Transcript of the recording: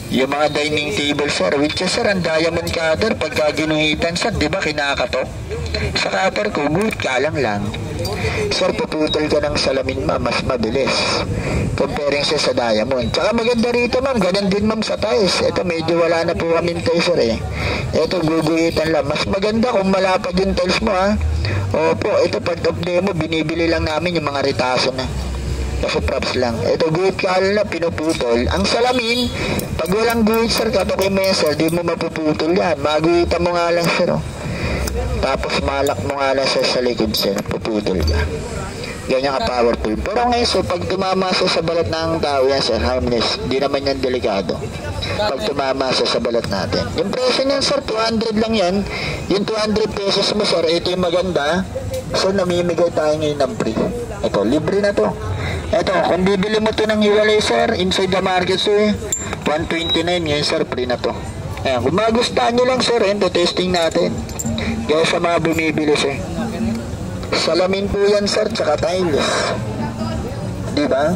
Yung mga dining table, sir, which is, sir, ang diamond cutter, pagka ginuhitan, sir, di ba kinakatok? Sa cutter ko, guhit ka lang. Sir, puputol ka ng salamin, ma'am, mas mabilis. Comparing siya sa diamond. Tsaka maganda rito, ma'am, ganun din, ma'am, sa tiles. Ito, medyo wala na po kami tiles, sir, eh. Ito, guguhitan lang. Mas maganda kung malapad yung tiles mo, ha. Opo, ito, pag of demo, binibili lang namin yung mga ritaso na. Kasi props lang. Ito, guhit ka na, pinuputol. Ang salamin, pag walang guhit, sir, katokin mo yan, sir, di mo mapuputol yan. Maguhitan mo nga lang, sir, oh. Tapos malak mo nga lang, sir, sa likod, sir, puputol ka. Ganyan ka powerful. Pero ngayon, so, pag tumama sa balat ng tao yan, sir, harmless. Di naman yan delikado. Pag tumama sa balat natin. Yung presyo niyan, sir, 200 lang yan. Yung 200 pesos mo, sir, ito yung maganda. So, namimigay tayo ngayon ng free. Ito, libre na to. Ito, kung bibili mo to ng hiwalay, sir, inside the market, sir, 129 ngayon, sir, free na to. Ayan, kung magustuhan nyo lang, sir, ito, testing natin. Kaya sa mga bumibili, sir. Salamin po yan, sir, tsaka tiles. Diba?